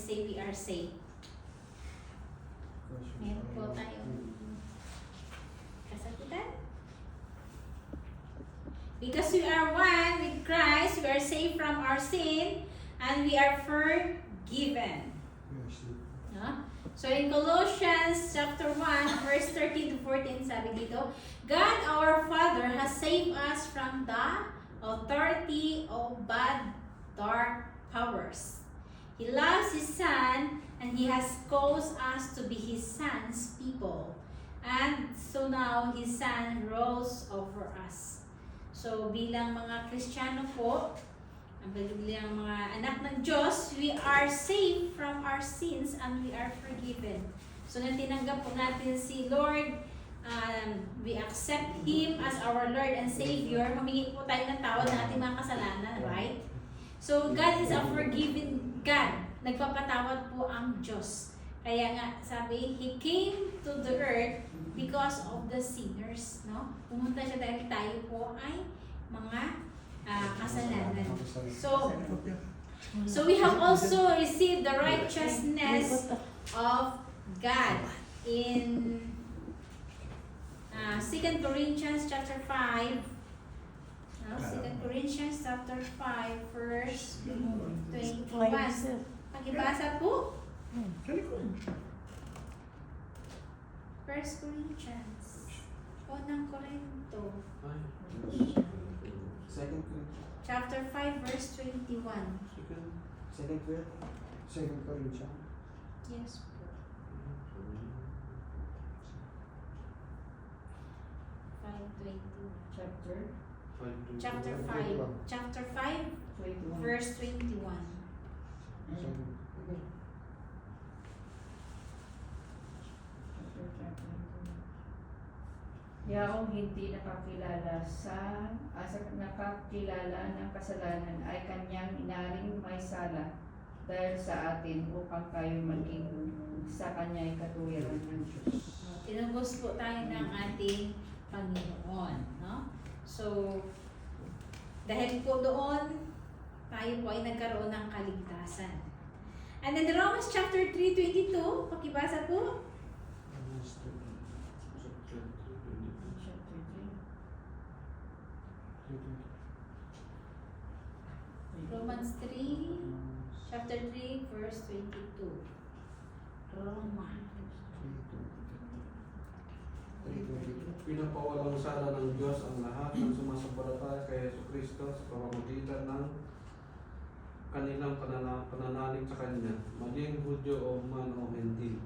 say we are saved? Meron po tayong kasagutan. Because we are one with Christ, we are saved from our sin, and we are forgiven. No? So in Colossians chapter 1, verse 13 to 14, sabi dito, God our Father has saved us from the authority of bad dark powers. He loves His Son, and He has caused us to be His Son's people. And so now His Son rules over us. So bilang mga Kristiyano po, ang bilang mga anak ng Diyos, we are saved from our sins and we are forgiven. So nang tinanggap po natin si Lord, we accept Him as our Lord and Savior, humingi po tayo ng tawad ng ating mga kasalanan, right? So God is a forgiving God. Nagpapatawad po ang Diyos. Kaya nga sabi, He came to the earth because of the sinners, no? Pumunta siya dahil tayo po ay mga kasalanan. So we have also received the righteousness of God in 2 Corinthians chapter 5. 2 Corinthians chapter 5 verse 21. Pakibasa po. 1 Corinthians. Unang Korinto. Chapter 5 verse 21. Second Corinthians. Yes po. 5:20. Chapter 5. Chapter 5 verse 21. Yaong hindi nakakilala nakakilala ng kasalanan ay kanyang inaring may sala dahil sa atin upang kayo maging sa kanya'y katuwiran ng Diyos. Tinubos po tayo ng ating Panginoon, no? So, dahil po doon, tayo po ay nagkaroon ng kaligtasan. And then Romans chapter 3:22, pakibasa po. Romans 3, chapter 3, verse 22. Romans. Pinapawalang sala ng Diyos ang lahat ng sumasampalataya kay Jesucristo sa pamamagitan ng kanilang pananalig sa Kanya, maging Hudyo o man o Hentil.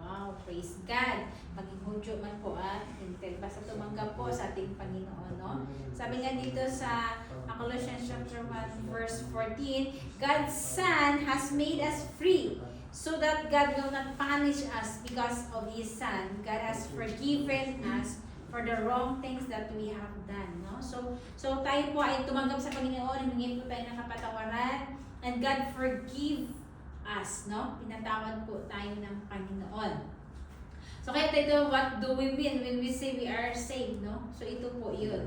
Wow, praise God. Maging Hudyo man po Hentil. Basta tumanggap po sa ating Panginoon, no? Sabi nga dito sa Colossians chapter 1 verse 14, God's Son has made us free so that God will not punish us because of His Son. God has forgiven us for the wrong things that we have done, no? So tayo po ay tumanggap sa Panginoon, humingi po tayo ng kapatawaran, and God forgive us, no? Pinatawad po tayo ng Panginoon. So kaya tayo, what do we mean when we say we are saved, no? So ito po yun.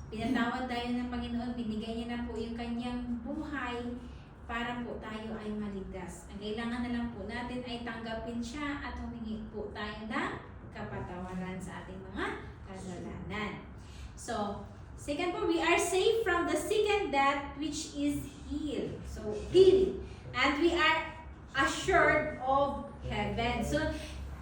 Pinatawad tayo ng Panginoon, binigay niya na po yung kanyang buhay para po tayo ay maligtas. Ang kailangan na lang po natin ay tanggapin siya at humingi po tayo ng kapatawaran sa ating mga kasalanan. So, second po, we are saved from the second death which is healed. So, healed. And we are assured of heaven. So,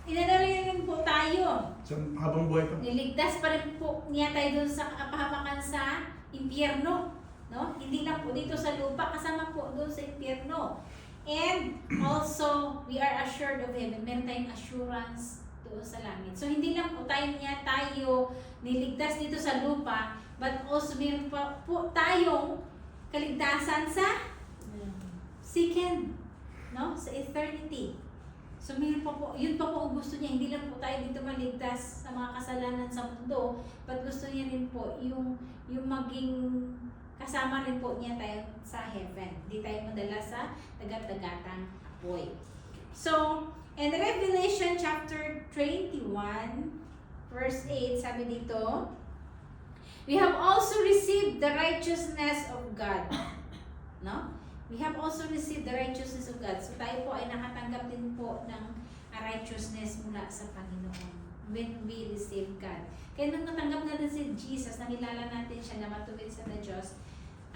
inanalangin po tayo. So, habang buhay pa. Niligtas pa rin po niya tayo dun sa kapahamakan sa impyerno. No? Hindi lang po dito sa lupa, kasama po doon sa impyerno. And also, we are assured of heaven. Meron tayong assurance doon sa langit. So, hindi lang po tayo niligtas dito sa lupa, but also meron pa po tayong kaligtasan sa second, no? Sa eternity. So, meron pa po, yun pa po ang gusto niya. Hindi lang po tayo dito maligtas sa mga kasalanan sa mundo, but gusto niya rin po yung maging kasama rin po niya tayo sa heaven. Hindi tayo madala sa dagat-dagatang apoy. So, in Revelation chapter 21, verse 8, sabi dito, we have also received the righteousness of God. No? We have also received the righteousness of God. God. So tayo po ay nakatanggap din po ng righteousness mula sa Panginoon when we receive God. Kaya nung natanggap natin si Jesus, nakilala natin siya na matuwid sa na Diyos,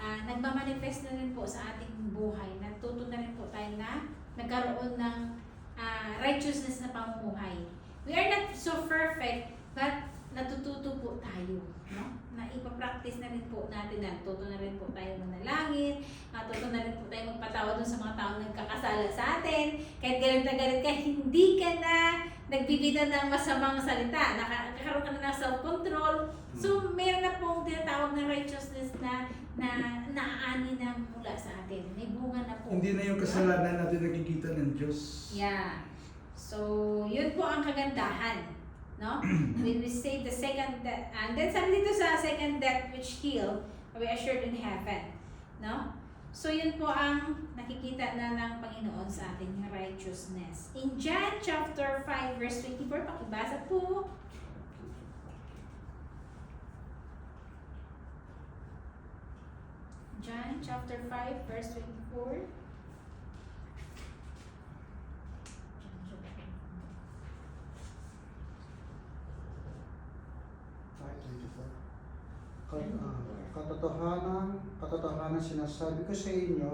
nagmamanifest na rin po sa ating buhay. Natuto na rin po tayo na nagkaroon ng righteousness na pamumuhay. We are not so perfect, but natututo po tayo, no? Na ipapractice na rin po natin, natuto na rin po tayo manalangin, natuto na rin po tayo magpatawa dun sa mga taong nagkakasala sa atin, kahit galit na galit ka, hindi ka na nagbibida ng masamang salita, nakakaroon ka na ng self-control, so meron na pong tinatawag na righteousness na naaani na mula sa atin, may bunga na po. Hindi na yung kasalanan natin nakikita ng Diyos. Yeah. So, yun po ang kagandahan, no? When we say the second death, and then sabi dito sa second death which heal, we assured in heaven, no? So, yun po ang nakikita na ng Panginoon sa ating righteousness. In John chapter 5 verse 24, pakibasa po. John chapter 5 verse 24. Katotohanan sinasabi ko sa inyo,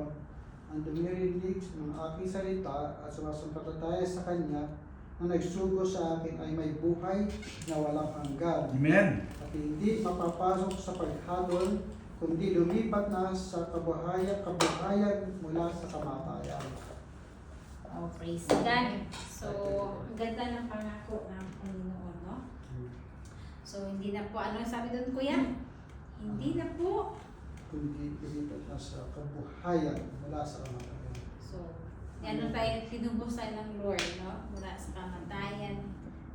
ang dumirinig ng aking salita at sumasampalataya sa Kanya na nagsugo sa akin ay may buhay na walang hanggan. Amen. At hindi mapapasok sa paghabol, kundi lumipat na sa kabuhayan mula sa kamatayan. Oh, praise God. So, ang ganda ng pangako ng Panginoon, no? So, hindi na po, ano sabi doon, Kuya? Hindi na po. Kundi lumipat na sa kabuhayan mula sa kamatayan. So, ano tayo, tinubos tayo ng Lord, no? Mula sa kamatayan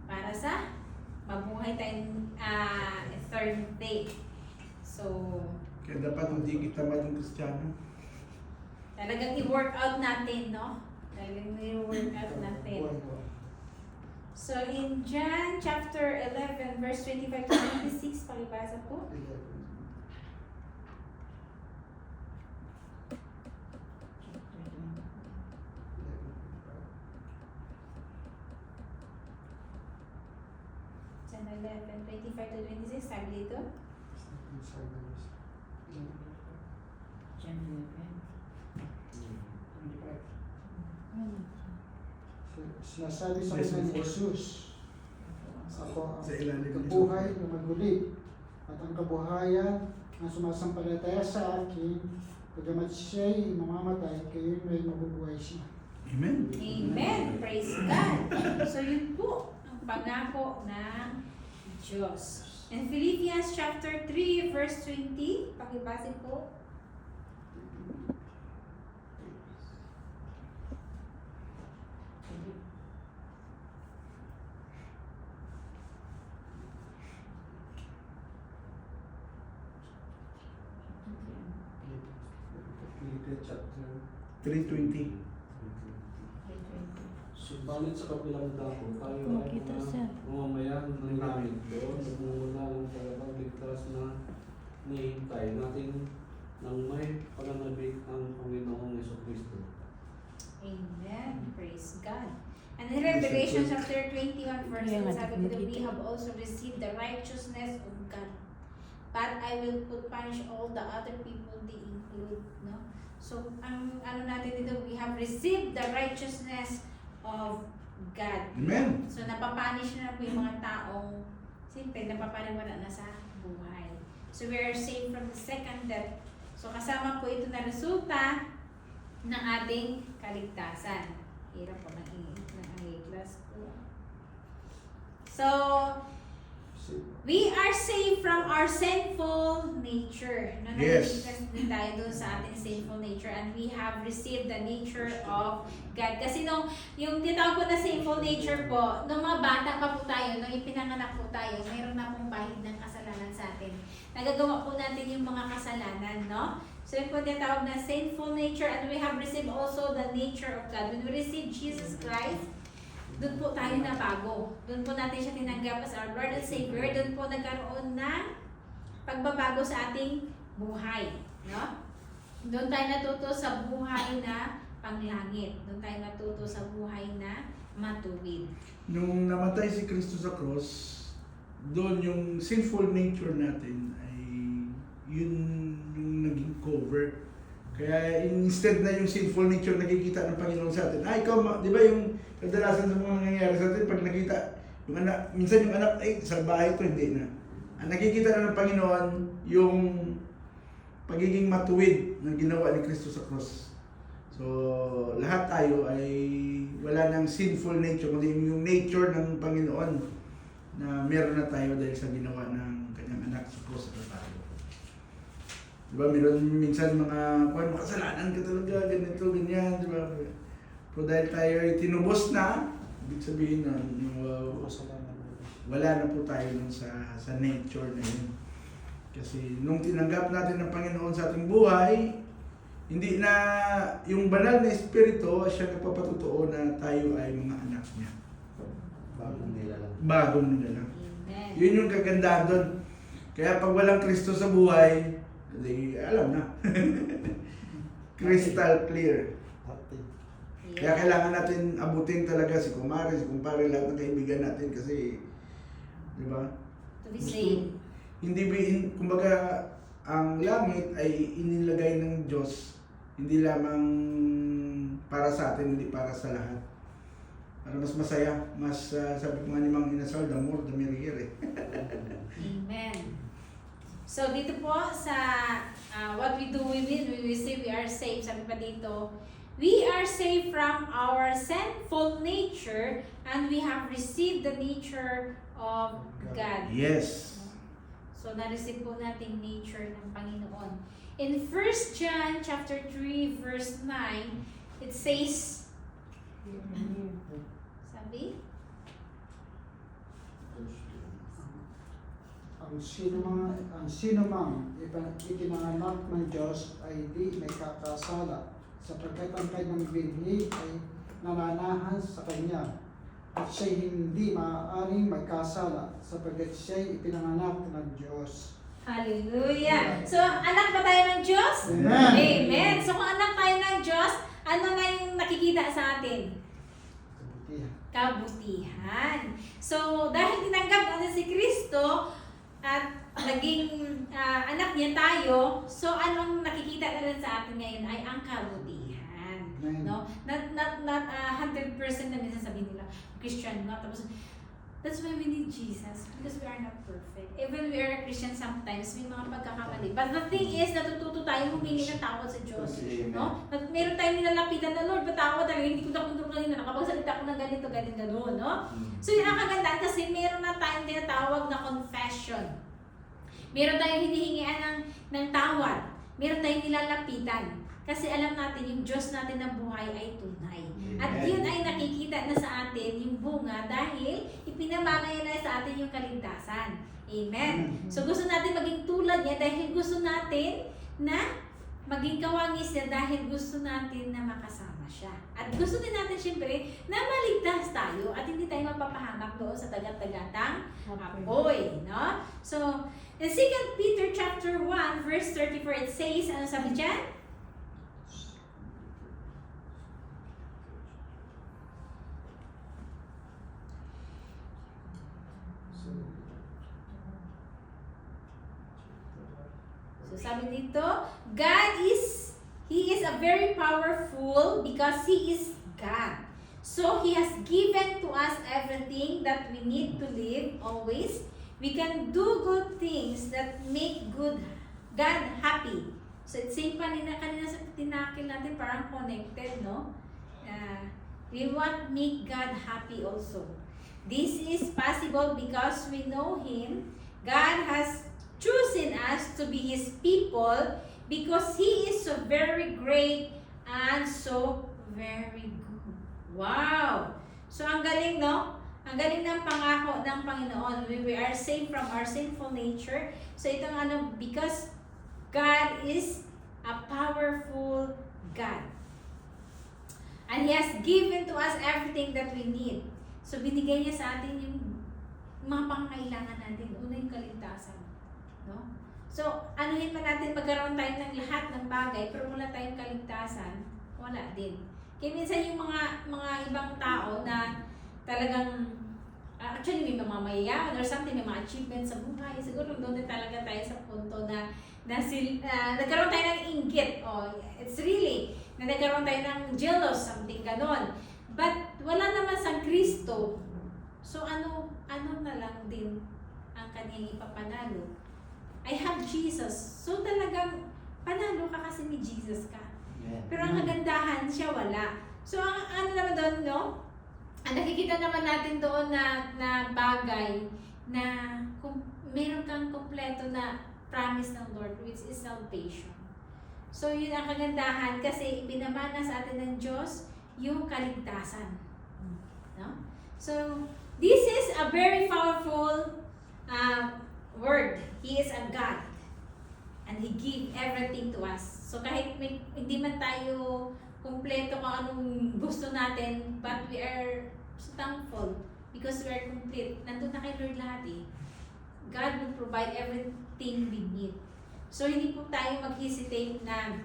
para sa mabuhay tayong third day. So, Kaya dapat hindi kita maging Kristiyano. talagang i-work out natin, no? Talagang i-work out natin. So, in John chapter 11, verse 25 to 26, pakibasa po. John 11, 25 to 26, sabi dito. John 11. Sinasabi sa kanya ni Jesus, ako ang Sa ilalim nito. kabuhay na maguli at ang kabuhayan na sumasampalataya sa akin, pagamat siya'y mamamatay, kayo may mabubuhay siya. Amen. Amen. Praise God. So, yun po ang pangako ng Diyos. In Philippians chapter 3, verse 20, pakibasa po. Philippians chapter 3:20. Subalit sa kabilang dako, tayo ay Makita siya. mga mamamayan ng langit doon, nagmumula ng tagapagligtas na nihintay natin ng may pananabik ang Panginoong Jesucristo. Amen. Praise God. And in Revelation chapter 21, verse 1, sabi ko, we have also received the righteousness of God. But I will punish all the other people they include, no? So, ang ano natin dito, we have received the righteousness of God. Amen. So, napapunish na po yung mga taong, siyempre, napapaniwala na sa buhay. So, we are saved from the second death. So, kasama po ito na resulta ng ating kaligtasan. Hirap po ng class po. So, we are saved from our sinful nature. No, Yes. naliligtas din tayo doon sa ating sinful nature and we have received the nature of God. Kasi yung tinatawag po na sinful nature po, nung mga bata pa po tayo, nung ipinanganak po tayo, mayroon na pong bahid ng kasalanan sa atin. Nagagawa po natin yung mga kasalanan, no? So yun po tinatawag na sinful nature and we have received also the nature of God. When we receive Jesus Christ, doon po tayo na bago. Doon po natin siya tinanggap as our Lord and Savior. Doon po nagkaroon ng pagbabago sa ating buhay. No? Doon tayo natuto sa buhay na panglangit. Doon tayo natuto sa buhay na matuwid. Nung namatay si Kristo sa cross, doon yung sinful nature natin ay yun yung naging cover. Kaya instead na yung sinful nature nakikita ng Panginoon sa atin, di ba yung kadalasan sa mga nangyayari sa atin, pag nakita yung anak, minsan yung anak, sa bahay to hindi na. Ang nakikita na ng Panginoon yung pagiging matuwid na ginawa ni Kristo sa cross. So, lahat tayo ay wala ng sinful nature, kundi yung nature ng Panginoon na meron na tayo dahil sa ginawa ng kanyang anak sa cross sa Kalbaryo. Diba, meron minsan mga makasalanan ka talaga, ganito, ganyan, diba? Pero dahil tayo ay tinubos na, ibig sabihin na wala na po tayo nun sa nature na yun. Kasi nung tinanggap natin ng Panginoon sa ating buhay, hindi na yung banal na espiritu siya nagpapatutuo na tayo ay mga anak niya. Bagong nilalang. Amen. Yun yung kagandahan doon. Kaya pag walang Kristo sa buhay, di alam na. Crystal clear. Kaya kailangan natin abutin talaga si kumare, si kumpare, lahat ng kaibigan natin kasi, di ba? To be saved. Kumbaga, ang langit ay inilagay ng Diyos, hindi lamang para sa atin, hindi para sa lahat. Para mas masaya, sabi ko nga ni Mang Inasal, the more the merrier eh. Amen. So dito po sa what we do when we say we are saved, sabi pa dito, we are saved from our sinful nature and we have received the nature of God. Yes. So na-receive po natin nature ng Panginoon. In 1 John chapter 3 verse 9, it says, sabi? Ang sino mang ipinanganak ng Diyos ay di may kakasala, sapagkat ang kanyang binhi ay nananahan sa Kanya, at siya hindi maaaring magkasala, sapagkat siya ipinanganak ng Diyos. Hallelujah! So, anak ba tayo ng Diyos? Amen. Amen! So, kung anak tayo ng Diyos, ano na yung nakikita sa atin? Kabutihan. So, dahil tinanggap natin si Kristo at naging anak niya tayo, so anong nakikita natin sa atin ngayon ay ang kabutihan. Amen. No? Not 100% na minsan sabihin nila, Christian, no? Tapos, that's why we need Jesus, because we are not perfect. Even we are Christian sometimes, may mga pagkakamali. But the thing is, natututo tayo humingi ng tawad sa Diyos. No? Meron tayong nilalapitan na, Lord, patawad talaga, hindi ko na kontrol kanina, nakapagsalita ko ng ganito, gano'n, no? So yun ang kagandaan kasi meron na tayong tinatawag na confession. Meron tayong hinihingian ng tawad. Meron tayong nilalapitan. Kasi alam natin yung Diyos natin na buhay ay tunay. At yun ay nakikita na sa atin yung bunga dahil ipinamamaya na sa atin yung kaligtasan. Amen. So gusto natin maging tulad niya dahil gusto natin na maging kawangis niya dahil gusto natin na makasama siya. At gusto din natin siyempre na maligtas tayo at hindi tayo mapapahamak doon sa tagat-tagatang apoy. No? So, in 2 Peter chapter 1 verse 34 it says, ano sabi dyan? So sabi dito, He is a very powerful because He is God. So He has given to us everything that we need to live always. We can do good things that make God happy. So it's same kanina sa tinakil natin, parang connected, no? We want make God happy also. This is possible because we know Him. God has chosen us to be His people because He is so very great and so very good. Wow! So ang galing, no? Ang galing ng pangako ng Panginoon. We are saved from our sinful nature. So itong because God is a powerful God. And He has given to us everything that we need. So binigay niya sa atin yung mga pangkailangan natin. Una yung kaligtasan. No? So, anuhin man natin magkaroon tayo ng lahat ng bagay, pero wala tayong kaligtasan, wala din. Kaya minsan yung mga ibang tao na talagang actually may mga mayayaman or something, may mga achievements sa buhay. Siguro doon din talaga tayo sa punto na nagkaroon tayo ng inggit. It's really na nagkaroon tayo ng jealous, something ganon. But wala naman sa Kristo. So ano na lang din ang kanyang ipapanalo. I have Jesus. So talagang panalo ka kasi may Jesus ka. Pero ang kagandahan, siya wala. So ang ano naman doon, no? Ang nakikita naman natin doon na bagay na kung meron kang kompleto na promise ng Lord, which is salvation. So yun ang kagandahan kasi ipinamana sa atin ng Diyos yung kaligtasan. No? So this is a very powerful word. He is a God. And He give everything to us. So kahit hindi man tayo kumpleto kung anong gusto natin, but we are so thankful because we are complete. Nandun na kay Lord lahat eh. God will provide everything we need. So hindi po tayo mag-hesitate na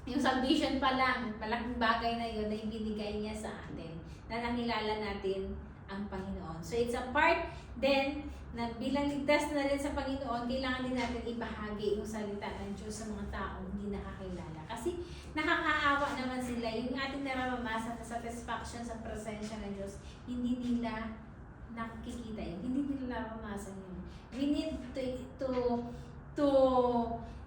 yung salvation pa lang, malaking bagay na yun na ibinigay niya sa atin, na nakilala natin ang Panginoon. So it's a part then na bilang ligtas na rin sa Panginoon, kailangan din natin ibahagi yung salita ng Diyos sa mga taong hindi nakakilala. Kasi nakakaawa naman sila, yung ating nararanasan na satisfaction sa presensya ng Diyos, hindi nila nakikita yun, hindi nila nararanasan yun. We need to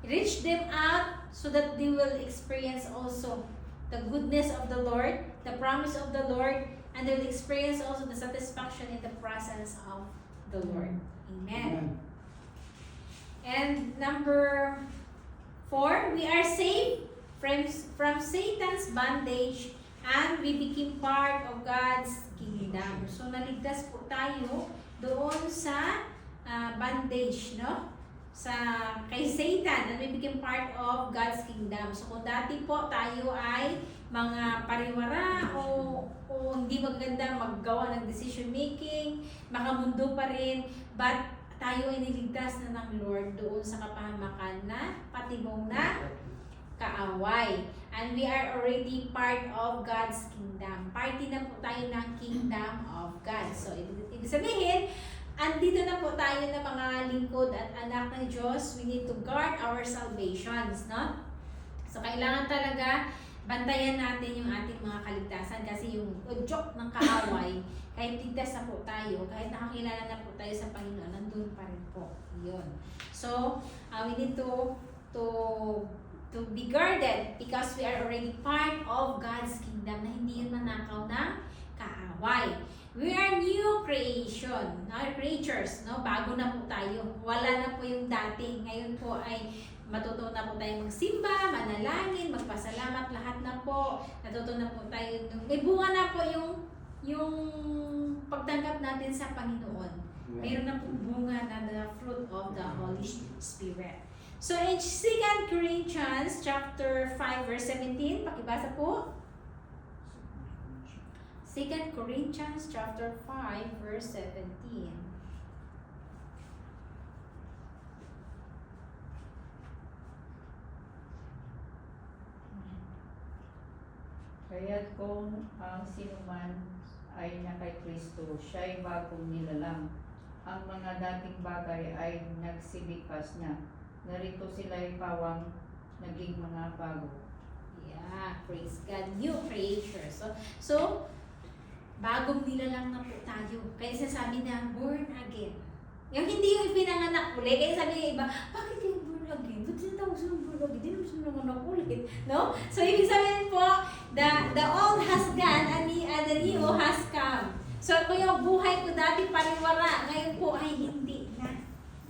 reach them out so that they will experience also the goodness of the Lord, the promise of the Lord, and they will experience also the satisfaction in the presence of the Lord. Amen. And number 4, we are saved from Satan's bondage and we became part of God's kingdom. So naligtas po tayo doon sa bondage, no? Kay Satan, and we became part of God's kingdom. So kung dati po tayo ay mga pariwara o hindi maganda maggawa ng decision making, makamundo pa rin, but tayo ay niligtas na ng Lord doon sa kapahamakan na patibong na kaaway. And we are already part of God's kingdom. Party na po tayo ng kingdom of God. So ibig sabihin, andito na po tayo na mga lingkod at anak ng Diyos. We need to guard our salvations, no? So kailangan talaga bantayan natin yung ating mga kaligtasan kasi yung udyok ng kaaway, kahit ligtas na po tayo, kahit nakakilala na po tayo sa Panginoon, nandun pa rin po. Yun. So, we need to be guarded because we are already part of God's kingdom na hindi yun manakaw ng kaaway. We are new creation, creatures, no? Bago na po tayo. Wala na po yung dati. Ngayon po ay matuto na po tayo magsimba, manalangin, magpasalamat, lahat na po. Natuto na po tayo. May bunga na po yung pagtanggap natin sa Panginoon. Mayroon na po bunga na the fruit of the Holy Spirit. So in 2 Corinthians chapter 5 verse 17, pakibasa po. 2 Corinthians chapter 5 verse 17. Kaya't kung ang sinuman ay na kay Kristo, siya'y bagong nilalang. Ang mga dating bagay ay nagsilipas na. Narito sila'y pawang naging mga bago. Yeah, praise God. New creature. So bagong nilalang na po tayo. Kaya sasabi na, born again. Yung hindi yung pinanganak ulit. Kaya sabi ng iba, bakit yung born again? Ba't sinatawag sila born again? Hindi naman sila nanganak ulit. No? So, ibig sabihin po, the old has gone and the new has come. So, kung yung buhay ko dati pariwara, ngayon po ay hindi na.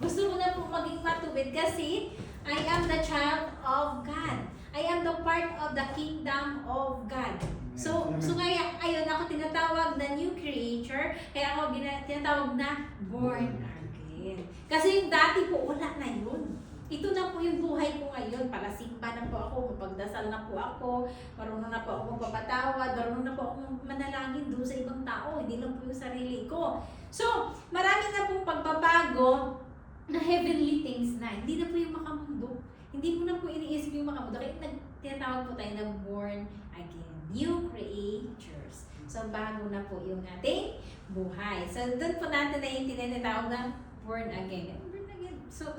Gusto ko na po maging matubid kasi I am the child of God. I am the part of the kingdom of God. So kaya, ayun, ako tinatawag na new creature, kaya ako tinatawag na born again. Kasi yung dati po, wala na yun. Ito na po yung buhay ko ngayon. Palasimba na po ako, mapagdasal na po ako, marunong na po ako magpapatawad, marunong na po ako manalangin doon sa ibang tao, hindi lang po yung sarili ko. So, marami na pong pagbabago na heavenly things na. Hindi na po yung makamundo. Hindi mo na po iniisip yung makamundo. Kaya tinatawag po tayo na born again. new creatures. So, bago na po yung ating buhay. So, doon po natin naiintindihan na tawag na born again. Born again. So,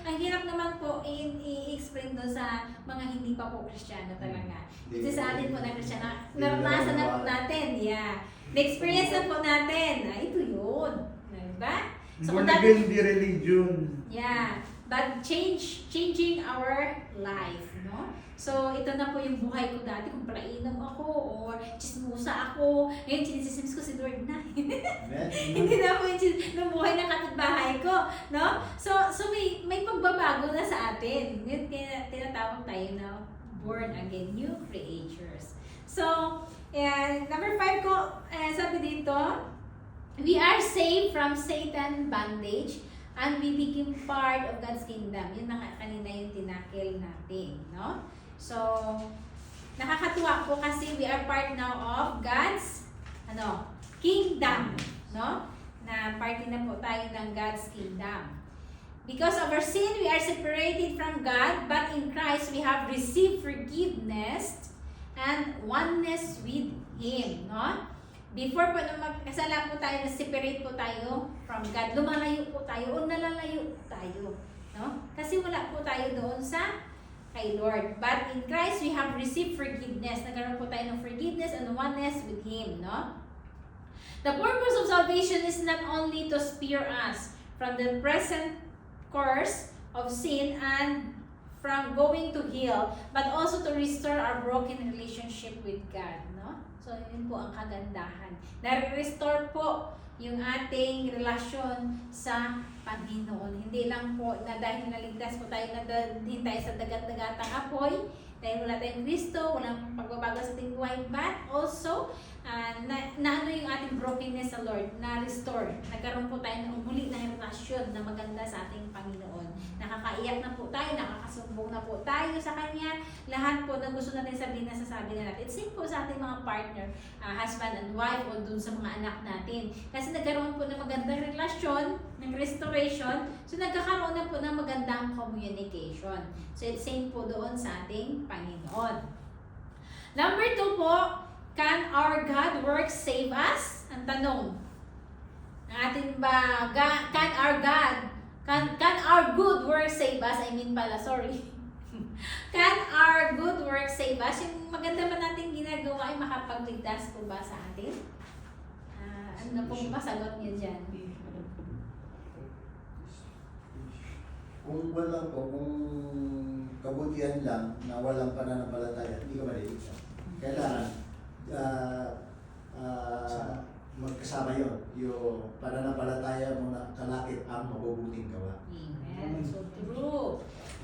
ang hirap naman po i-explain doon sa mga hindi pa po Kristiyano talaga. Kasi sa atin po na Kristiyano, naranasan na po natin. Yeah. Na-experience na po natin. Ito yun. Diba? So, Born again, di religion. yeah. But changing our life, no? So, ito na po yung buhay ko dati. Kung palainom ako or chismosa ako. Ngayon, chinisisimis ko si Lord na. Hindi na po yung buhay ng kapitbahay ko, no? So may pagbabago na sa atin. Yun, tinatawag tayo na born again, new creatures. So, number 5 ko, sabi dito, we are saved from Satan bondage and we became part of God's kingdom. Yun na kanina yung tinakil natin, no? So, nakakatuwa po kasi we are part now of God's kingdom, no? Na party na po tayo ng God's kingdom. Because of our sin, we are separated from God, but in Christ we have received forgiveness and oneness with Him, no? Before po na magkasala po tayo, na-separate po tayo from God, lumalayo po tayo o nalalayo tayo, no? Kasi wala po tayo doon sa kay Lord. But in Christ, we have received forgiveness. Nagkaroon po tayo ng forgiveness and oneness with Him, no? The purpose of salvation is not only to spare us from the present course of sin and from going to hell, but also to restore our broken relationship with God, no? So, yun po ang kagandahan. Na-restore po yung ating relasyon sa Panginoon. Hindi lang po na dahil naligtas po tayo, hintay sa dagat-dagatang apoy, dahil wala tayong Kristo, walang pagbabago sa ating buhay, but also, ano yung ating brokenness sa Lord, na-restore. Nagkaroon po tayo ng muli na relasyon na maganda sa ating Panginoon. Nakakaiyak na po tayo, nakakasumbong na po tayo sa Kanya. Lahat po na gusto natin sabihin, nasasabi na natin. It's same po sa ating mga partner, husband and wife, o dun sa mga anak natin. Kasi nagkaroon po ng magandang relasyon, ng restoration, so nagkakaroon na po ng magandang communication. So it's same po doon sa ating Panginoon. Number 2 po, can our God work save us? Ang tanong, atin ba, can our God, can our good work save us? Can our good work save us? Yung maganda ba natin ginagawa ay makapagligtas po ba sa atin? Ano pong masagot niyo dyan? Kung wala po, kung kabutihan lang na walang pananampalataya, hindi ka maliligtas. Kailangan magkasama yun. Yung pananampalataya mo na kalakip ang mabubuting gawa. Amen. So true.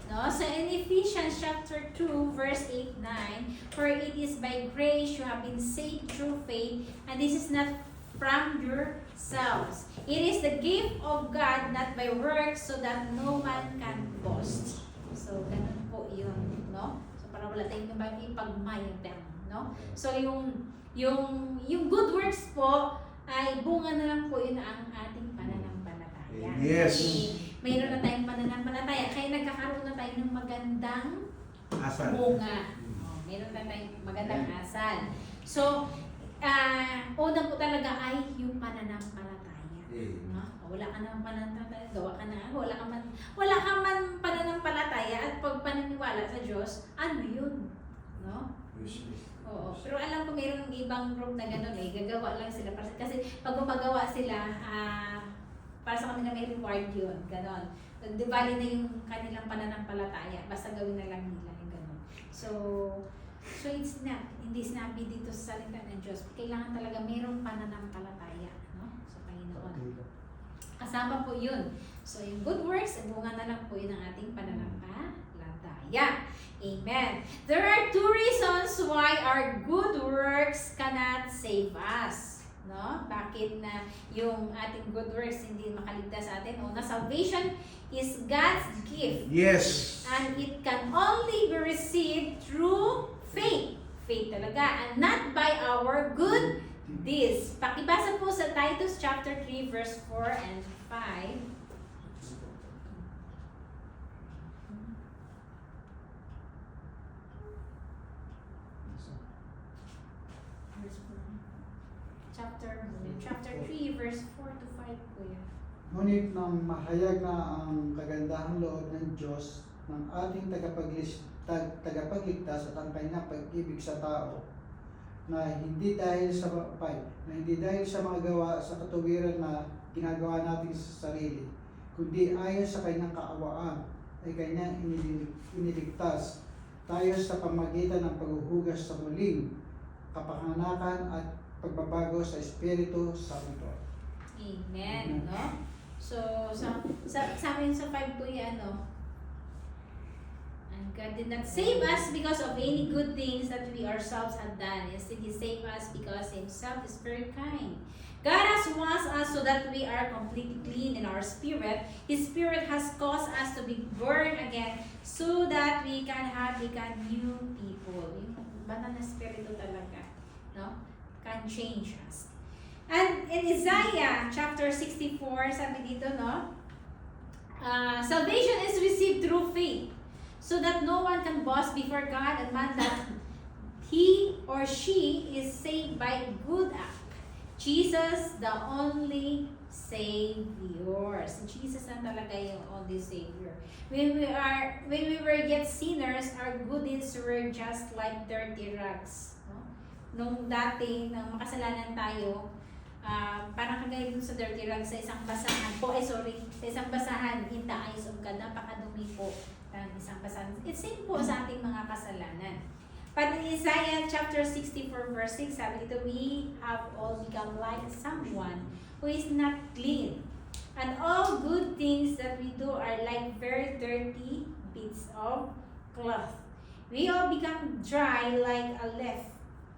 No? So in Ephesians chapter 2, verse 8-9, for it is by grace you have been saved through faith, and this is not from yourselves. It is the gift of God, not by works, so that no man can boast. So, ganun po yun, no? So, para wala tayong ipagmayabang, no? So, yung good works po, ay bunga na lang po yun ang ating pananampalataya. Yes. Mayroon na tayong pananampalataya, kaya nagkakaroon na tayo ng magandang Asal. bunga. Mayroon na tayong magandang asal. So, unang po talaga ay yung pananampalataya. No? Wala ka naman pananampalataya, gawa ka na, wala ka man pananampalataya at pag paniniwala sa Diyos, ano yun? No? Oo. Pero alam ko mayroong ibang group na gano'n gagawa lang sila. Kasi pag gumagawa sila, para sa kanila may reward yun. Gano'n. Di bali na yung kanilang pananampalataya, basta gawin na lang nila yung gano'n. So it's not, hindi sinabi dito sa salita ng Diyos, kailangan talaga mayroong pananampalataya, no? Sa Panginoon. Kasama po yun. So yung good works, bunga na lang po yun ang ating pananampalataya. Amen. There are 2 reasons why our good works cannot save us. No? Bakit na yung ating good works hindi makaligtas sa atin? Una, salvation is God's gift. Yes. And it can only be received through faith. Faith talaga. And not by our good deeds. Pakibasa po sa Titus chapter 3 verse 4 and 5. chapter 3, verse 4 to 5 po yan. Ngunit nang mahayag na ang kagandahang loob ng Diyos ng ating tagapagligtas at ang kanyang pag-ibig sa tao, na hindi dahil sa mga gawa sa katuwiran na ginagawa natin sa sarili, kundi ayon sa kanyang kaawaan ay kanyang iniligtas tayo sa pamagitan ng paghuhugas sa muling kapanganakan at pagbabago sa Espiritu Santo. Amen, no? So, sa amin sa 5 po yan, no? And God did not save us because of any good things that we ourselves had done. Instead, He saved us because Himself is very kind. God has washed us so that we are completely clean in our spirit. His Spirit has caused us to be born again so that we can become new people. Yung banal na spirito talaga, no? Can change us. And in Isaiah chapter 64, sabi dito, no? Salvation is received through faith, so that no one can boast before God and man that he or she is saved by good act. Jesus, the only Savior. So Jesus na talaga yung only Savior. When we were yet sinners, our good deeds were just like dirty rags. No? Nung dati, nang makasalanan tayo, parang kagaya dun sa dirty rags sa isang basahan sa isang basahan, in the eyes of God, napakadumi po ng isang basahan. It's same po sa ating mga kasalanan. But in Isaiah chapter 64 verse 6, sabi dito, we have all become like someone who is not clean. And all good things that we do are like very dirty bits of cloth. We all become dry like a leaf,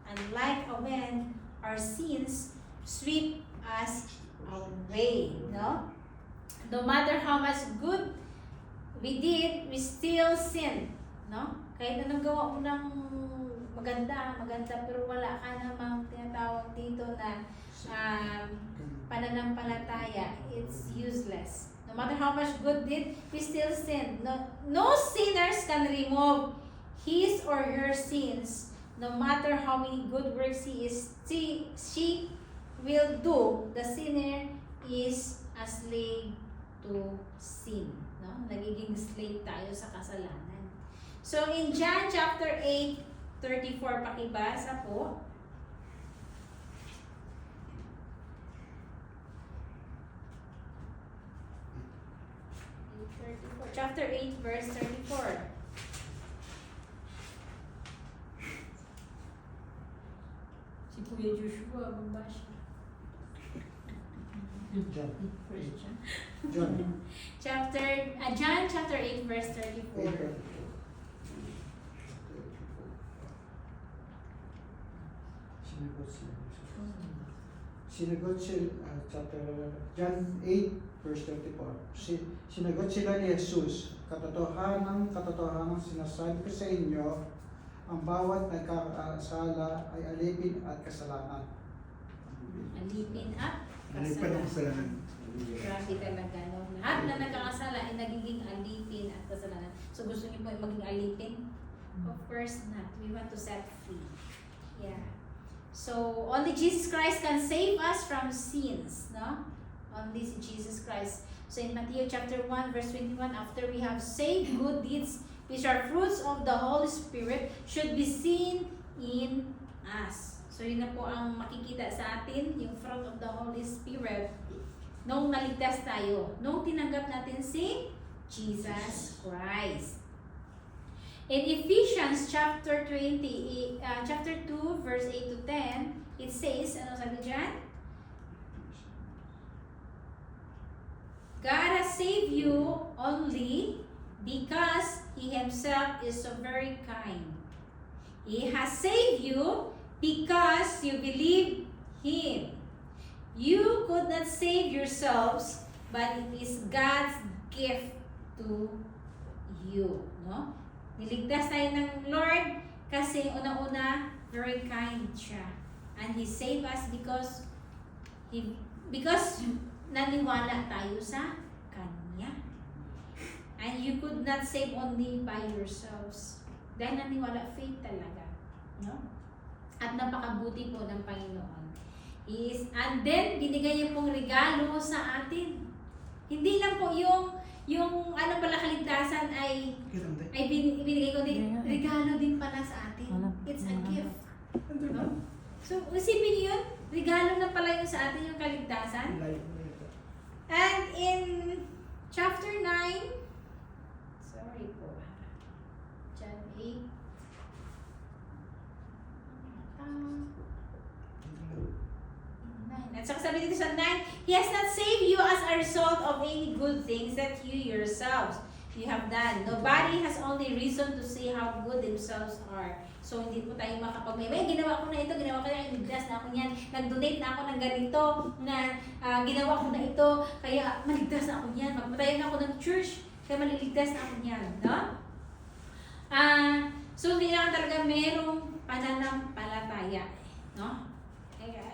and like a wind, our sins sweep us away. No? No matter how much good we did, we still sin. No? Kahit anong gawa mo ng maganda, pero wala ka namang tinatawag dito na pananampalataya, it's useless. No matter how much good did, we still sin. No sinners can remove his or her sins. No matter how many good works she will do, the sinner is a slave to sin. No? Nagiging slave tayo sa kasalanan. So in John chapter 8:34, pakibasa po. Chapter 8 verse 34. Si Kuya Joshua, magbasa. John chapter 8 verse 34. Sinagot sila, John 8 verse 34. Sinagot sila ni Jesus, katotohanan sinasabi ko sa inyo, ang bawat nagkakasala ay alipin at kasalanan. Alipin at Alipin ang kasalanan. Grabe talaga, no? Lahat na nagkakasala ay nagiging alipin at kasalanan. So gusto niyo po yung maging alipin? Of course not. We want to set free. Yeah. So only Jesus Christ can save us from sins, no? Only Jesus Christ. So in Matthew chapter 1 verse 21, after we have saved, good deeds which are fruits of the Holy Spirit should be seen in us. So yun na po ang makikita sa atin, yung fruit of the Holy Spirit nung naligtas tayo, nung tinanggap natin si Jesus Christ. In Ephesians chapter 2 verse 8 to 10, it says, ano sabi dyan? God has saved you only because He Himself is so very kind. He has saved you because you believe Him. You could not save yourselves, but it is God's gift to you. No? Niligtas tayo ng Lord kasi unang-una, very kind siya. And He saved us because naniwala tayo sa Kanya. And you could not save only by yourselves. Dahil naniwala, faith talaga. No? At napakabuti po ng Panginoon. And then, binigay niya pong regalo sa atin. Hindi lang po yung ano pala kaligtasan ay binigay ko din. Regalo din pala sa atin. It's a gift. No? So, isipin niyo yun, regalo na pala yun sa atin yung kaligtasan. And in chapter 9, sorry po, John 8, at saka sabi dito sa 9, He has not saved you as a result of any good things that you yourselves you have done. Nobody has only reason to say how good themselves are. So, hindi po tayo makapag-may, ginawa ko na ito, ginawa ko na, ligtas na ako niyan, nag-donate na ako ng ganito, na ginawa ko na ito, kaya maligtas na ako niyan, magpatayo na ako ng church, kaya maliligtas na ako niyan, no? So, kailangan talaga merong pananampalataya, no?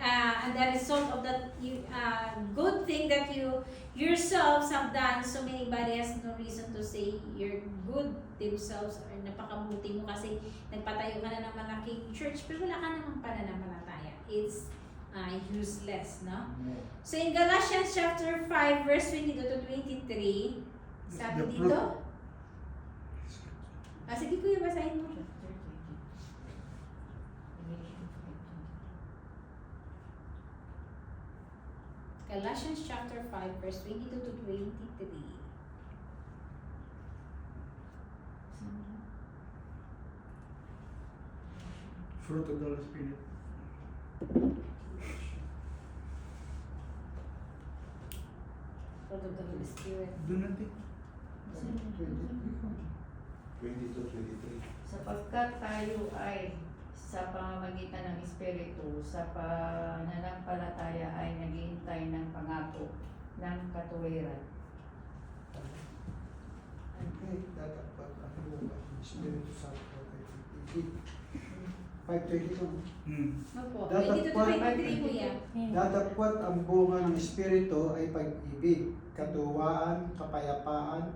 And the result of that good thing that you yourselves have done, so anybody has no reason to say you're good themselves or napakabuti mo kasi nagpatayo ka na ng malaking church pero wala ka namang pananampalataya. It's useless, no? So in Galatians chapter 5 verse 22 to 23, sabi dito, sige kuya, basahin mo. Galatians chapter 5 verse 22 to 23. Fruit of the Holy Spirit. Fruit of the Holy Spirit. Doon natin. 22-23. Sapagkat tayo ay sa pamamagitan ng Espiritu, sa pananampalataya ay naghihintay ng pangako ng katuwiran. Dapat ako Espiritu Santo kay 5:22. Opo. Dapat 22 to 23 kuya. Datapwat ang bunga ng Espiritu ay pag-ibig, katuwaan, kapayapaan,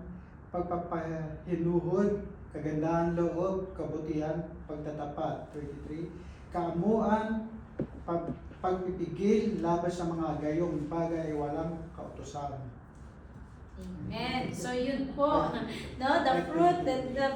pagpapahinuhod, kagandahan loob, kabutihan, pagtatapat. 23. Kaamuan, pagpipigil laban sa mga gayong bagay ay walang kautusan. Amen. So yun po, no, the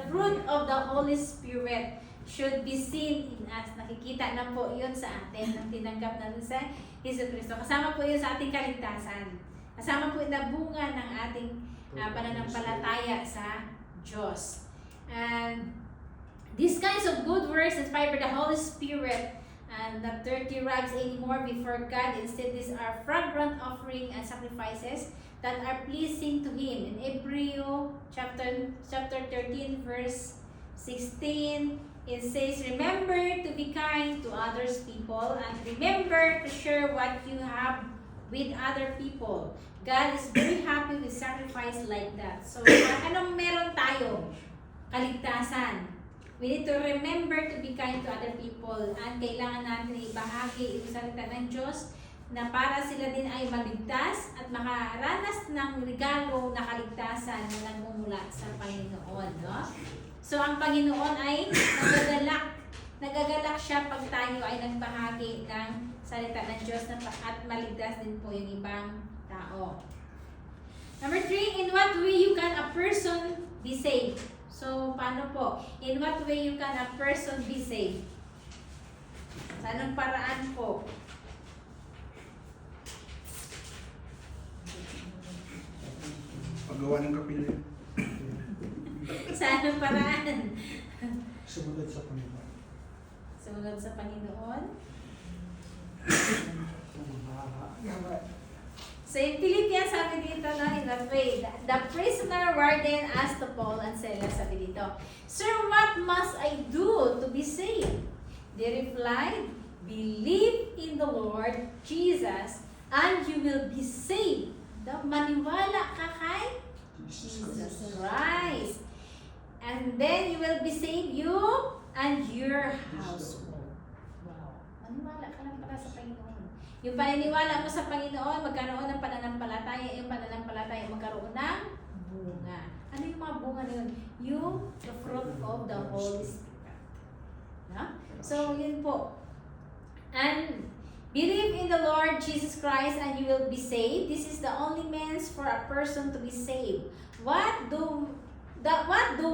fruit of the Holy Spirit should be seen in us. Nakikita na po yun sa atin nang tinanggap natin sa Jesucristo. Kasama po yun sa ating kaligtasan. Kasama po na bunga ng ating pananampalataya sa Diyos. And these kinds of good works inspired by the Holy Spirit and not dirty rags anymore before God. Instead, these are fragrant offering and sacrifices that are pleasing to Him. In Hebrew chapter 13 verse 16, it says, remember to be kind to others people and remember to share what you have with other people. God is very happy with sacrifice like that. So, anong meron tayo? Kaligtasan. We need to remember to be kind to other people and kailangan natin ibahagi yung salita ng Diyos na para sila din ay maligtas at makaranas ng regalo na kaligtasan na nagmumula sa Panginoon. No? So, ang Panginoon ay nagagalak siya pag tayo ay nagbahagi ng salita ng Diyos at maligtas din po yung ibang tao. Number 3, in what way you can a person be saved? So, paano po? In what way you can a person be saved? Sa anong paraan po? Paggawa ng kapilya. Sa anong paraan? Sumunod sa Panginoon. Sumunod sa Panginoon. So in Philippians, sabi dito na in that way, the prisoner warden asked to Paul and Silas, sabi dito, Sir, what must I do to be saved? They replied, believe in the Lord Jesus and you will be saved. Maniwala ka kay Jesus Christ. And then you will be saved, you and your household. Wow. Maniwala ka lang pala sa Panginoon. Yung paniniwala mo sa Panginoon, magkaroon ng pananampalataya, yung pananampalataya magkaroon ng bunga. Ano yung mga bunga na yun? Yung the fruit of the Holy Spirit. No? So, yun po. And believe in in the Lord Jesus Christ and you will be saved. This is the only means for a person to be saved. What do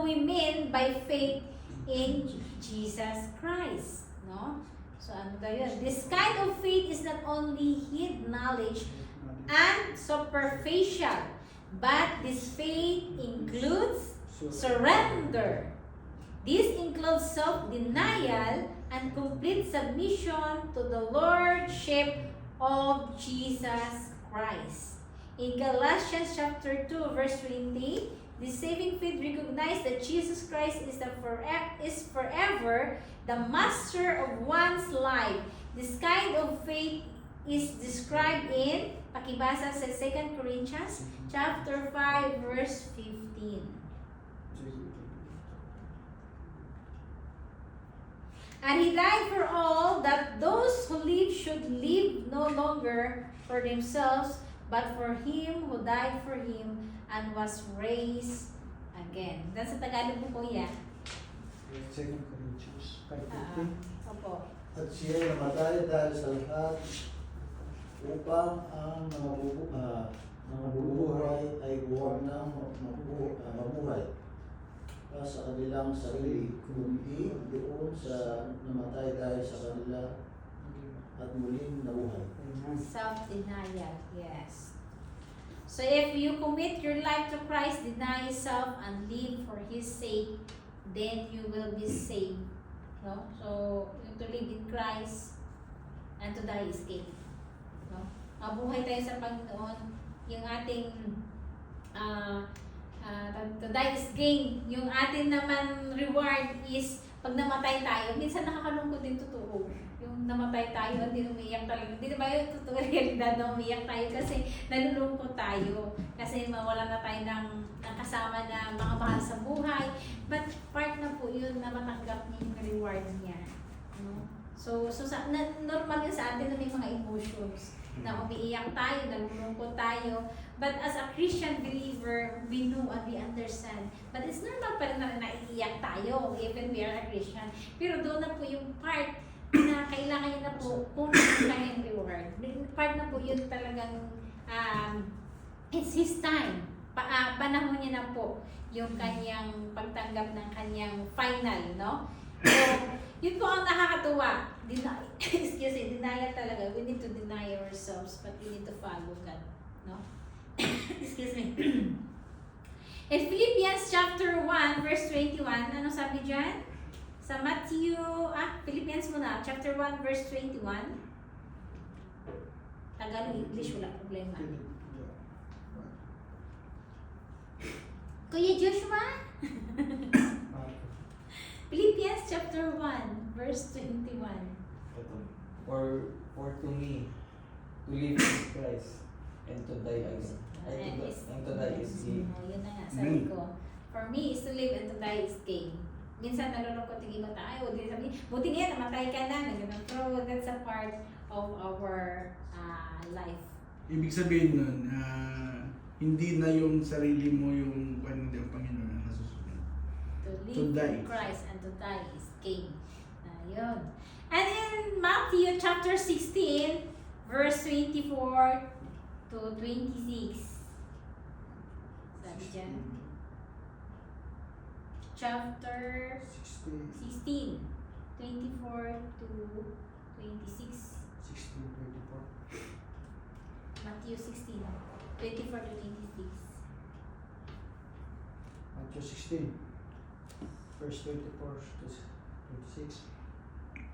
we mean by faith in Jesus Christ? No? So ano daw yun? This kind of faith is not only head knowledge and superficial, but this faith includes surrender. This includes self-denial and complete submission to the Lordship of Jesus Christ. In Galatians chapter 2 verse 20, the saving faith recognizes that Jesus Christ is forever the master of one's life. This kind of faith is described in, pakibasa sa 2 Corinthians chapter 5 verse 15. And He died for all, that those who live should live no longer for themselves, but for Him who died for him and was raised again. That's sa Tagalog po kuya. 2 Corinthians 5:15. Opo. At siya namatay dahil sa lahat upang ang mabubuhay ay huwag na mabuhay pa sa kanilang sarili, kundi doon sa namatay dahil sa kanila at muling nabuhay. Amen. Self-denial, yes. So if you commit your life to Christ, deny yourself and live for His sake, then you will be saved. No? So, to live in Christ and to die is gain. No? Mabuhay tayo sa Panginoon, yung ating to die is gain. Yung atin naman reward is pag namatay tayo. Minsan nakakalungkot din totoo. Yung namatay tayo, hindi umiiyak talaga. Hindi na ba yung totoo realidad na umiiyak tayo kasi nalulungkot tayo. Kasi mawala na tayo ng kasama na mga mahal sa buhay. But part na po yun na matanggap niya yung reward niya. No? So normal yun sa atin na may mga emotions. Na umiiyak tayo, nalulungkot tayo. But as a Christian believer, we know and we understand. But it's normal pa rin na naiiyak tayo, even we are a Christian. Pero doon na po yung part na kailangan niya na po kung kanyang reward. Part na po yun talagang it's His time. Panahon niya na po yung kanyang pagtanggap ng kanyang final, no? So, yun po ang nakakatuwa. Denial talaga. We need to deny ourselves, but we need to follow God, no? Excuse me. In Philippians chapter 1 verse 21, ano sabi dyan? Sa Matthew, Philippians muna, chapter 1 verse 21. Tagalog, English, wala problema. Kuya Joshua? Philippians chapter 1 verse 21. For to me, to live is Christ, and to die is gain. Yun na nga, sabi ko. For me, is to live and to die is gain. Minsan nalulungkot yung iba tayo, di sabi, buti nga, namatay ka na, pero that's a part of our life. Ibig sabihin nun, hindi na yung sarili mo yung ano ng Panginoon ang nasusunod. To To live die. in Christ and to die is gain. Yun. And in Matthew chapter 16, verse 24 to 26. Sabi dyan. Chapter 16, 24 to 26. 16:24. Matthew 16, 24 to 26. Matthew 16, verse 24 to 26.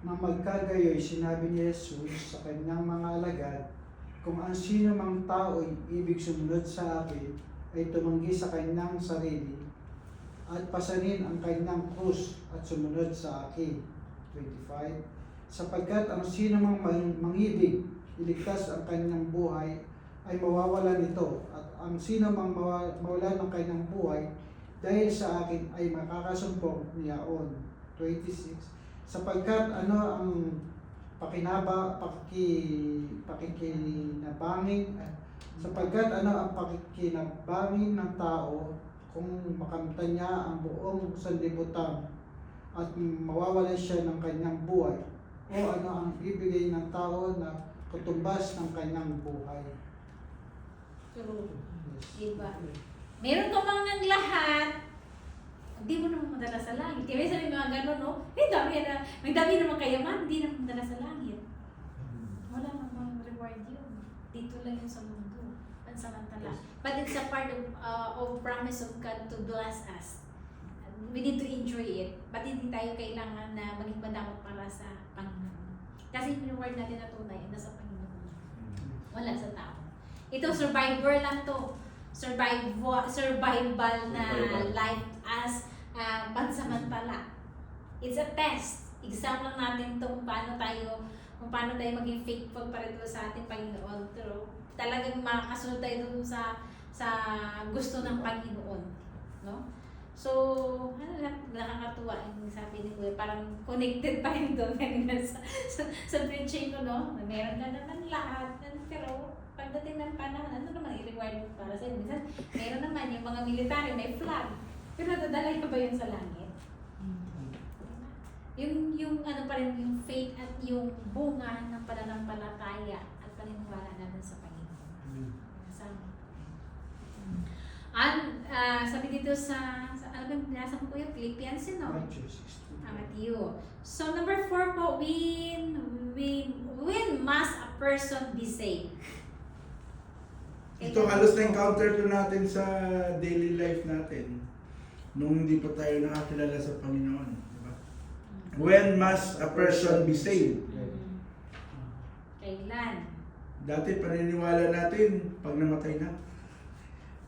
Nang magkagayoy, sinabi ni Jesus sa kanyang mga alagad, kung ang sino mang tao ay ibig sumunod sa akin, ay tumanggi sa kanyang sarili, at pasanin ang kanyang krus at sumunod sa akin. 25. Sapagkat ang sino mang mangibig, iligtas ang kanyang buhay, ay mawawalan nito, at ang sino mang mawalan ng kanyang buhay, dahil sa akin ay makakasumpong niyaon. 26. Sapagkat ang pakikinabangin ang pakikinabangin ng tao kung makamtan niya ang buong sanlibutan at mawawalan siya ng kanyang buhay, o ano ang ibigay ng tao na katumbas ng kanyang buhay. True. Yes. Diba? Meron ka mga lahat, hindi mo naman madala sa langit. Kaya sabi mga gano'n, no? May dami naman kayaman, hindi naman madala sa langit. Wala namang reward yun. Dito lang yun sa mundo. Pansamantala. But it's a part of promise of God to bless us. We need to enjoy it. But hindi tayo kailangan na maging madamot para sa Panginoon. Kasi yung reward natin na tunay ay nasa Panginoon. Wala sa tao. Ito, survivor lang to. Survival na life as pansamantala. It's a test. Exam lang natin to kung paano tayo maging faithful para ito sa ating Panginoon. Pero talagang makakasunod tayo dun sa gusto ng Panginoon. No? So, nakakatuwa yung sabi ni Kuya, parang connected pa rin doon kanina sa preaching ko, no? Meron ka naman lahat, pero pagdating ng panahon, ano naman i-reward mo para sa inyo? Minsan, meron naman yung mga military, may flag, pero nadadala ka ba yun sa langit? Yung ano pa rin, yung faith at yung bunga ng pananampalataya at paniniwala natin sa Panginoon. Kasama. Sabi dito sa ano ba binasa ko yung Philippians, no? Matthew 16. Matthew. So number 4 po, when must a person be saved? Ito halos na-encounter to natin sa daily life natin nung hindi pa tayo nakakilala sa Panginoon. Diba? When must a person be saved? Kailan? Dati paniniwala natin pag namatay na.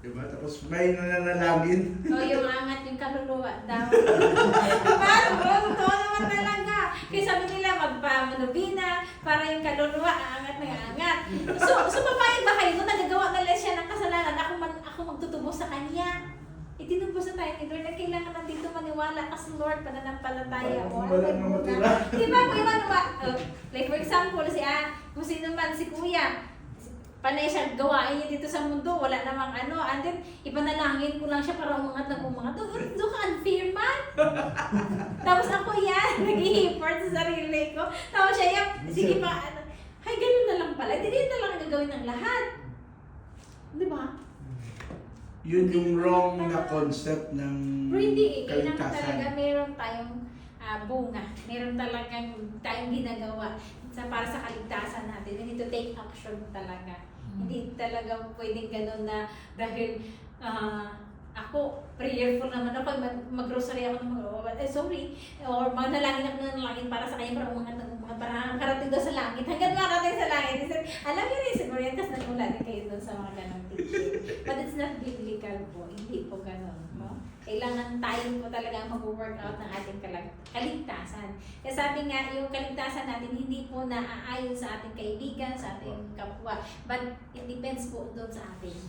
Diba? Tapos may nananalangin. So yung angat yung kaluluwa daw. Diba? Totoo naman talaga. Kaya sabi nila magpamanubina para yung kaluluwa aangat na aangat. So papayag ba kayo kung nagagawa nila siya ng kasalanan, ako magtutubo sa kanya? Itinubos na tayo ni Lord na kailangan nandito maniwala ka sa Lord, pananampalataya o Wala nang matira. Diba? Like for example, kung sino man si Kuya, panay siya gawain niya dito sa mundo, wala namang ano, and then ipanalangin ko lang siya para umangat ng umangat. Doon ka unfair man. Tapos ako yan, nag-i-effort sa sarili ko. Tapos siya, sige pa, ay ganun na lang pala. Hindi na lang gagawin ng lahat. Di ba? Yun yung wrong na concept ng Pero hindi, kailangan talaga kaligtasan. meron tayong bunga. Meron talagang tayong ginagawa para sa kaligtasan natin. We need to take action talaga. Hindi talaga pwedeng ganun na dahil ako, prayerful naman ako, mag-grocery ako ng sorry, or manalangin ako ng langit para sa kanya para umangat ng umangat, para makarating doon sa langit. Hanggang makarating sa langit. Alam niyo rin siguro yan, kasi nagmula din kayo doon sa mga ganong teaching. But it's not biblical po, hindi po ganon. No? Kailangan tayo po talaga mag-work out ng ating kaligtasan. Kaya sabi nga, yung kaligtasan natin hindi po naaayon sa ating kaibigan, sa ating kapwa. But it depends po doon sa ating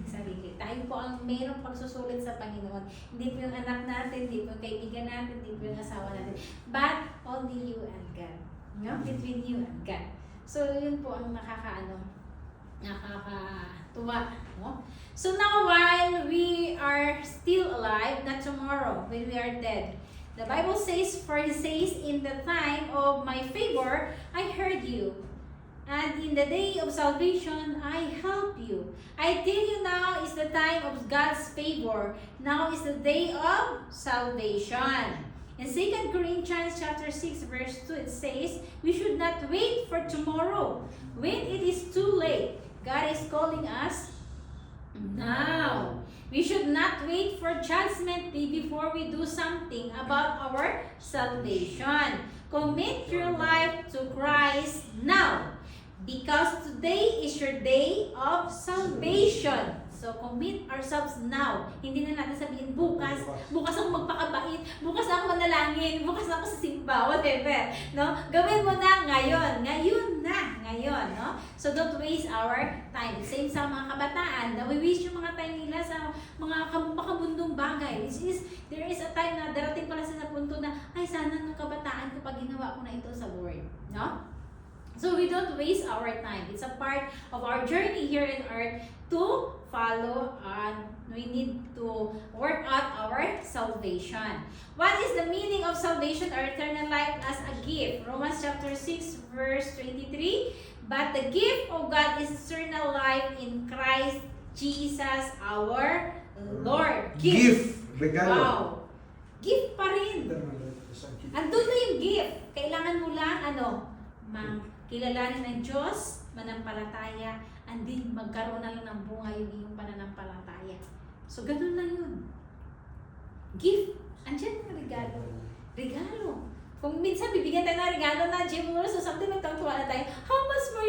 sarili. Tayo po ang mayroong pagsusulit sa Panginoon. Hindi po yung anak natin, hindi po yung kaibigan natin, hindi po yung asawa natin. But only you and God. No? Between you and God. So yun po ang nakakatuwa. No? So now while we are still alive, not tomorrow, when we are dead, the Bible says, for it says, in the time of my favor, I heard you. And in the day of salvation, I help you. I tell you, now is the time of God's favor. Now is the day of salvation. In 2 Corinthians chapter 6 verse 2, it says, we should not wait for tomorrow, when it is too late. God is calling us now. We should not wait for judgment day before we do something about our salvation. Commit your life to Christ now, because today is your day of salvation. So, commit ourselves now. Hindi na natin sabihin bukas. Bukas ako magpakabait. Bukas ako manalangin. Bukas ako sa simba. Whatever. No? Gawin mo na ngayon. Ngayon na. Ngayon. No? So, don't waste our time. Same sa mga kabataan. Nawi-waste yung mga time nila sa mga makabundong bagay. There is a time na darating pala sa punto na, ay, sana nung kabataan ko pag ginawa ko na ito sa Word. No? So we don't waste our time. It's a part of our journey here on earth to follow and we need to work out our salvation. What is the meaning of salvation or eternal life as a gift? Romans chapter 6 verse 23. But the gift of God is eternal life in Christ Jesus our Lord. Gift. Regalo. Wow. Gift pa rin. Andun na yung gift. Kailangan mo lang, kilalanin ng Diyos, manampalataya, and then magkaroon na lang ng bunga yung iyong pananampalataya. So, ganun lang yun. Gift. Andiyan yung regalo. Regalo. Kung minsan bibigyan tayo ng regalo na Jim Moore, so something magtawtuwa na tayo, how much more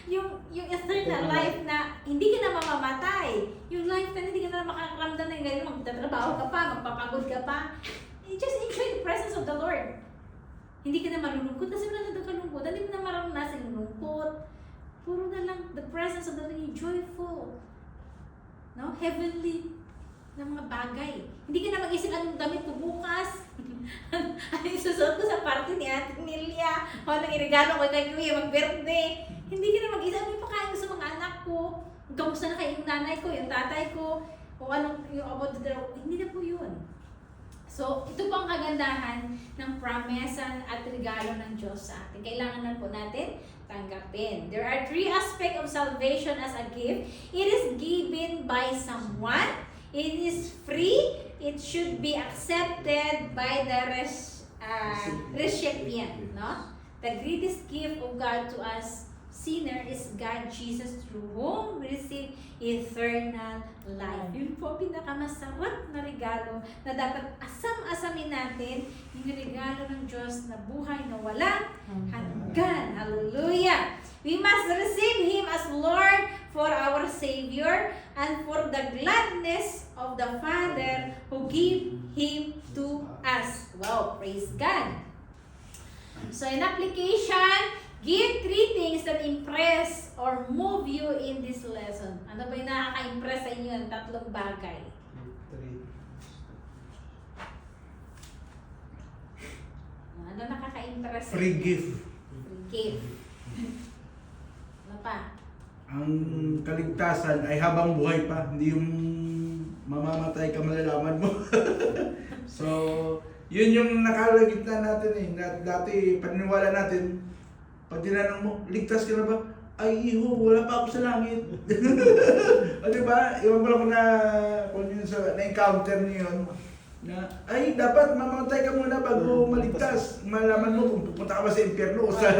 yung eternal life na hindi ka na mamamatay. Yung life na hindi ka na makakaramdam na yung ganyan, magtatrabaho ka pa, magpapagod ka pa. Just enjoy the presence of the Lord. Hindi ka na malulungkot kasi wala na daw kalungkot. Hindi mo na maranasan yung lungkot. Puro na lang the presence of the Lord, yung joyful. No? Heavenly na mga bagay. Hindi ka na mag-isip anong damit ko bukas. Ano yung susuot ko sa party ni Ate Nelia? O anong iregalo ko kay Kuya mag-birthday? Hindi ka na mag-isip ano yung pakain ko sa mga anak ko. Kamusta na kayo yung nanay ko, yung tatay ko, o anong yung about the hindi na po yun. So, ito po ang kagandahan ng promesa at regalo ng Diyos sa atin. Kailangan lang po natin tanggapin. There are 3 aspects of salvation as a gift. It is given by someone. It is free. It should be accepted by the recipient. No? The greatest gift of God to us sinner is God Jesus, through whom we receive eternal life. Yun po pinakamasarap na regalo na dapat asam-asamin natin, yung regalo ng Diyos na buhay na walang hanggan. Hallelujah! We must receive Him as Lord for our Savior and for the gladness of the Father who gave Him to us. Wow! Praise God! So in application, give 3 things that impress or move you in this lesson. Ano ba yung nakaka-impress sa inyo ng 3 bagay? Ano nakaka-impress sa inyo? Free gift. Free gift. Ano pa? Ang kaligtasan ay habang buhay pa, hindi yung mamamatay ka malalaman mo. So, yun yung nakalagitna natin eh. Dati paniniwala natin, pag tinanong mo, ligtas ka na ba? Ay, iho, wala pa ako sa langit. O diba? Iwan pala ko na, kung yun sa, na-encounter niyo yun, na, ay, dapat mamamatay ka muna bago maligtas. Malaman mo kung pupunta ka ba sa impyerno o sa...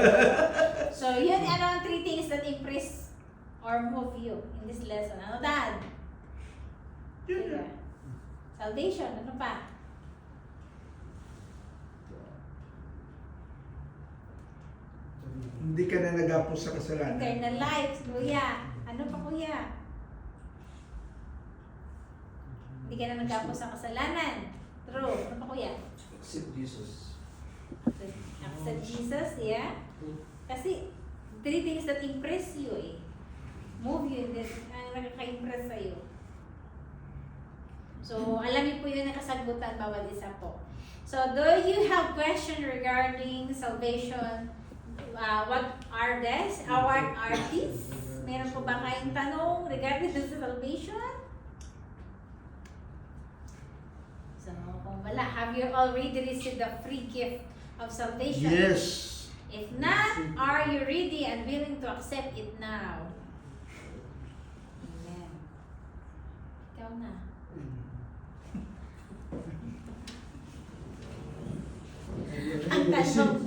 So, yun, ano ang 3 things that impress or move you in this lesson? Ano, Dad? Yun Sige. yan. Salvation, ano pa? Hindi ka na nagapos sa kasalanan. Eternal life, Kuya. Ano pa, Kuya? Hindi ka na nagkapos sa kasalanan. True. Ano pa, Kuya? Accept Jesus. Accept Jesus, yeah? Kasi, 3 things that impress you eh. Move you, ang nakaka-impress sa'yo. So, alam niyo po yun ang kasagutan bawat isa po. So, do you have question regarding salvation? What are this? What are these? Meron po ba kayong tanong regarding sa salvation? So, kung wala, have you already received the free gift of salvation? Yes. If not, are you ready and willing to accept it now? Amen. Ikaw na. Ang tanong